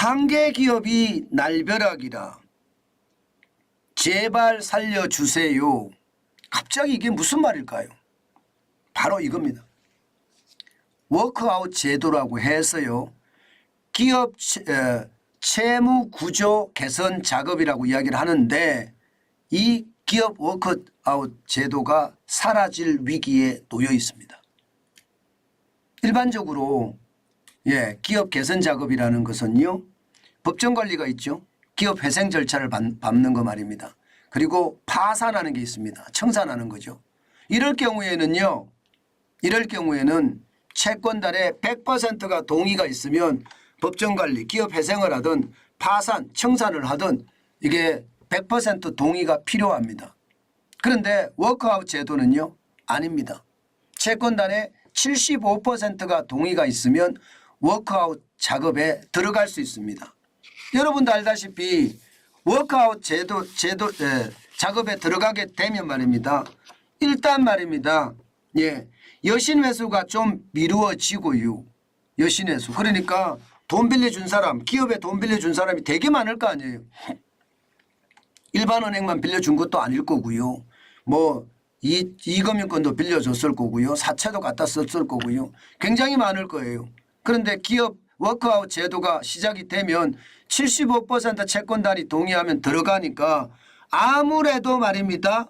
한계 기업이 날벼락이라 제발 살려주세요. 갑자기 이게 무슨 말일까요? 바로 이겁니다. 워크아웃 제도라고 해서요. 기업 채무 구조 개선 작업이라고 이야기를 하는데 이 기업 워크아웃 제도가 사라질 위기에 놓여 있습니다. 일반적으로 기업 개선 작업이라는 것은요. 법정 관리가 있죠. 기업 회생 절차를 밟는 거 말입니다. 그리고 파산하는 게 있습니다. 청산하는 거죠. 이럴 경우에는 채권단의 100%가 동의가 있으면 법정 관리, 기업 회생을 하든 파산, 청산을 하든 이게 100% 동의가 필요합니다. 그런데 워크아웃 제도는요. 아닙니다. 채권단의 75%가 동의가 있으면 워크아웃 작업에 들어갈 수 있습니다. 여러분도 알다시피 워크아웃 작업에 들어가게 되면 말입니다. 일단 말입니다. 여신 회수가 좀 미루어지고요. 여신 회수. 그러니까 돈 빌려준 사람, 기업에 돈 빌려준 사람이 되게 많을 거 아니에요. 일반 은행만 빌려준 것도 아닐 거고요. 뭐 이금융권도 빌려줬을 거고요. 사채도 갖다 썼을 거고요. 굉장히 많을 거예요. 그런데 기업 워크아웃 제도가 시작이 되면 75% 채권단이 동의하면 들어가니까 아무래도 말입니다.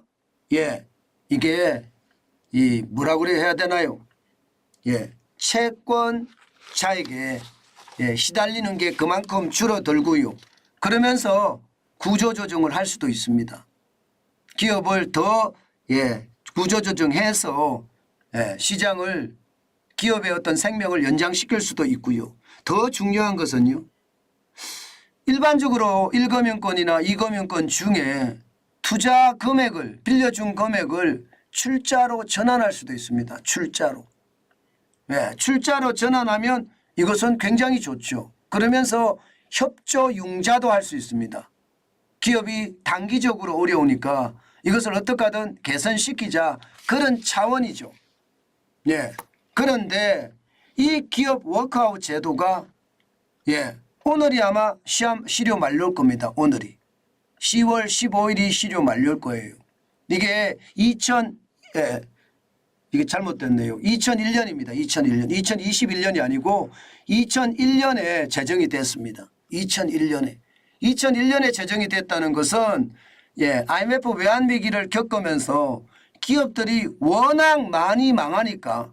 이게 뭐라 그래 해야 되나요? 채권자에게 시달리는 게 그만큼 줄어들고요. 그러면서 구조조정을 할 수도 있습니다. 기업을 더 구조조정해서 시장을 기업의 어떤 생명을 연장시킬 수도 있고요. 더 중요한 것은요. 일반적으로 1금융권이나 2금융권 중에 투자 금액을 빌려준 금액을 출자로 전환할 수도 있습니다. 출자로. 출자로 전환하면 이것은 굉장히 좋죠. 그러면서 협조융자도 할 수 있습니다. 기업이 단기적으로 어려우니까 이것을 어떻게 하든 개선시키자 그런 차원이죠. 그런데 이 기업 워크아웃 제도가 오늘이 아마 시효 만료일 겁니다. 오늘이 10월 15일이 시효 만료일 거예요. 이게 이게 잘못됐네요. 2001년입니다. 2001년. 2021년이 아니고 2001년에 제정이 됐습니다. 2001년에 제정이 됐다는 것은 IMF 외환위기를 겪으면서 기업들이 워낙 많이 망하니까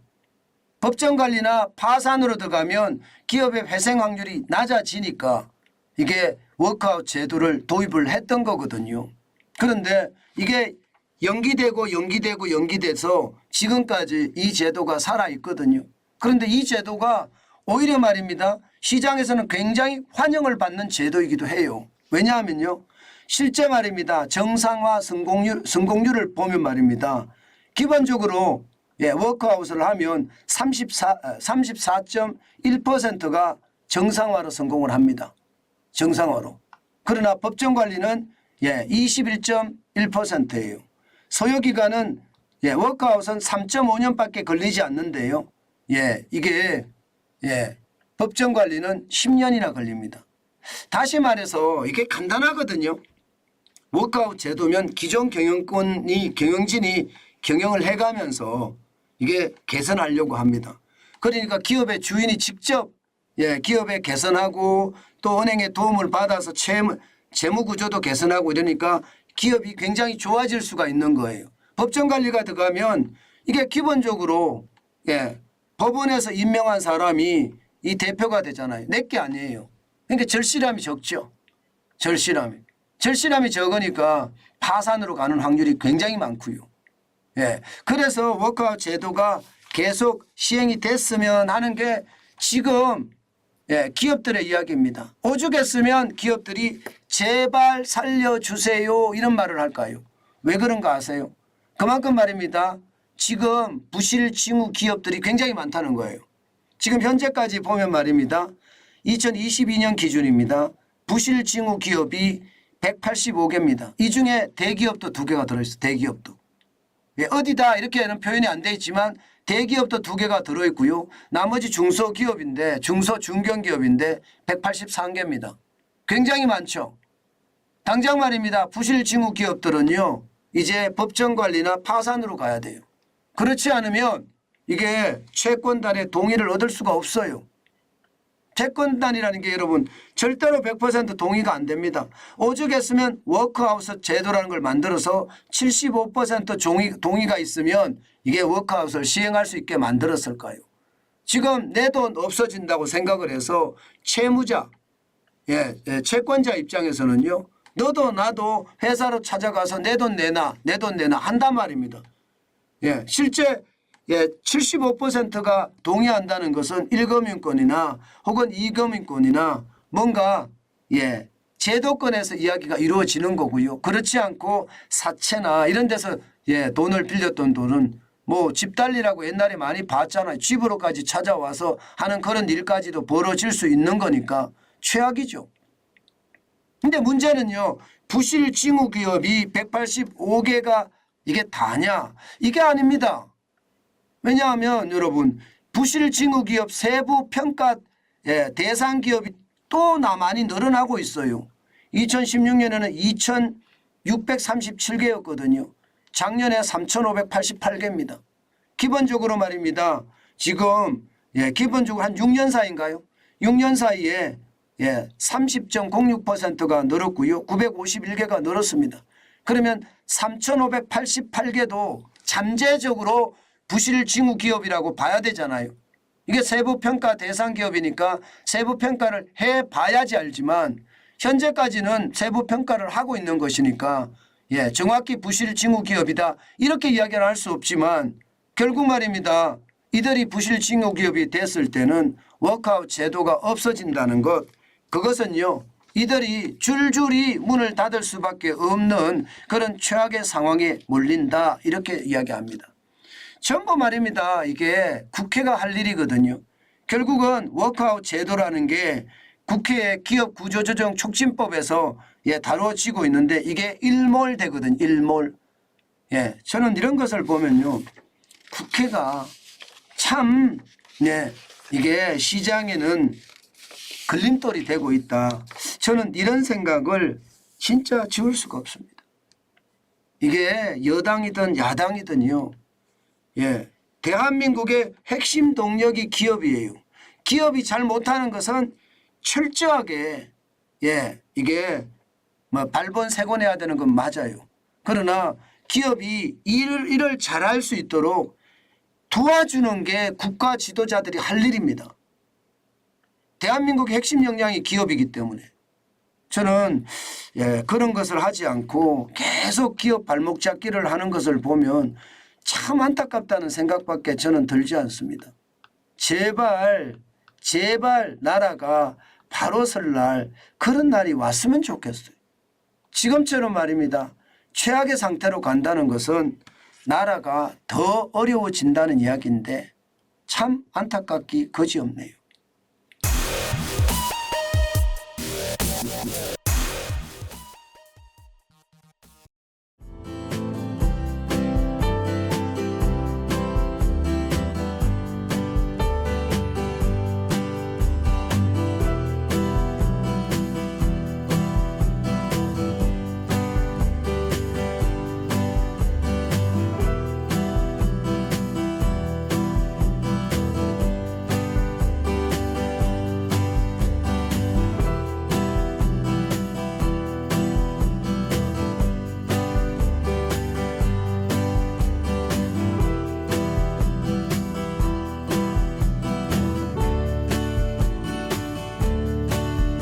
법정관리나 파산으로 들어가면 기업의 회생 확률이 낮아지니까 이게 워크아웃 제도를 도입을 했던 거거든요. 그런데 이게 연기돼서 지금까지 이 제도가 살아있거든요. 그런데 이 제도가 오히려 말입니다. 시장에서는 굉장히 환영을 받는 제도이기도 해요. 왜냐하면요. 실제 말입니다. 정상화 성공률을 보면 말입니다. 기본적으로 워크아웃을 하면 34.1%가 정상화로 성공을 합니다. 정상화로. 그러나 법정관리는 21.1%예요. 소요기간은 워크아웃은 3.5년밖에 걸리지 않는데요. 이게 법정관리는 10년이나 걸립니다. 다시 말해서 이게 간단하거든요. 워크아웃 제도면 기존 경영진이 경영을 해가면서 이게 개선하려고 합니다. 그러니까 기업의 주인이 직접 기업에 개선하고 또 은행의 도움을 받아서 재무 구조도 개선하고 이러니까 기업이 굉장히 좋아질 수가 있는 거예요. 법정관리가 들어가면 이게 기본적으로 법원에서 임명한 사람이 이 대표가 되잖아요. 내게 아니에요. 그러니까 절실함이 적죠. 절실함이 적으니까 파산으로 가는 확률이 굉장히 많고요. 그래서 워크아웃 제도가 계속 시행이 됐으면 하는 게 지금 기업들의 이야기입니다. 오죽했으면 기업들이 제발 살려주세요 이런 말을 할까요? 왜 그런가 아세요? 그만큼 말입니다. 지금 부실징후 기업들이 굉장히 많다는 거예요. 지금 현재까지 보면 말입니다. 2022년 기준입니다. 부실징후 기업이 185개입니다. 이 중에 대기업도 2개가 들어있어요. 대기업도. 어디다 이렇게는 표현이 안 돼 있지만 대기업도 2개가 들어있고요. 나머지 중소기업인데 중소중견기업인데 183개입니다. 굉장히 많죠. 당장 말입니다. 부실징후기업들은요. 이제 법정관리나 파산으로 가야 돼요. 그렇지 않으면 이게 채권단의 동의를 얻을 수가 없어요. 채권단이라는 게 여러분 절대로 100% 동의가 안 됩니다. 오죽했으면 워크아웃 제도라는 걸 만들어서 75% 동의가 있으면 이게 워크아웃을 시행할 수 있게 만들었을까요? 지금 내 돈 없어진다고 생각을 해서 채무자, 채권자 입장에서는요. 너도 나도 회사로 찾아가서 내 돈 내놔 한단 말입니다. 실제 75%가 동의한다는 것은 1금융권이나 혹은 2금융권이나 뭔가 제도권에서 이야기가 이루어지는 거고요. 그렇지 않고 사채나 이런 데서 돈을 빌렸던 돈은 뭐 집달리라고 옛날에 많이 봤잖아요. 집으로까지 찾아와서 하는 그런 일까지도 벌어질 수 있는 거니까 최악이죠. 근데 문제는요. 부실징후기업이 185개가 이게 다냐? 이게 아닙니다. 왜냐하면 여러분 부실징후기업 세부평가 대상기업이 또 많이 늘어나고 있어요. 2016년에는 2,637개였거든요. 작년에 3,588개입니다. 기본적으로 말입니다. 지금 기본적으로 한 6년 사이인가요? 6년 사이에 30.06%가 늘었고요. 951개가 늘었습니다. 그러면 3,588개도 잠재적으로 부실징후기업이라고 봐야 되잖아요. 이게 세부평가 대상기업이니까 세부평가를 해봐야지 알지만 현재까지는 세부평가를 하고 있는 것이니까 정확히 부실징후기업이다 이렇게 이야기는 할 수 없지만 결국 말입니다. 이들이 부실징후기업이 됐을 때는 워크아웃 제도가 없어진다는 것 그것은요. 이들이 줄줄이 문을 닫을 수밖에 없는 그런 최악의 상황에 몰린다 이렇게 이야기합니다. 전부 말입니다. 이게 국회가 할 일이거든요. 결국은 워크아웃 제도라는 게 국회의 기업구조조정 촉진법에서 다루어지고 있는데 이게 일몰되거든요. 일몰. 저는 이런 것을 보면요. 국회가 참 이게 시장에는 걸림돌이 되고 있다. 저는 이런 생각을 진짜 지울 수가 없습니다. 이게 여당이든 야당이든요. 대한민국의 핵심 동력이 기업이에요. 기업이 잘 못하는 것은 철저하게 이게 뭐 발본색원해야 되는 건 맞아요. 그러나 기업이 일을 잘할 수 있도록 도와주는 게 국가 지도자들이 할 일입니다. 대한민국의 핵심 역량이 기업이기 때문에 저는 그런 것을 하지 않고 계속 기업 발목 잡기를 하는 것을 보면 참 안타깝다는 생각밖에 저는 들지 않습니다. 제발 나라가 바로 설 날 그런 날이 왔으면 좋겠어요. 지금처럼 말입니다. 최악의 상태로 간다는 것은 나라가 더 어려워진다는 이야기인데 참 안타깝기 거지없네요.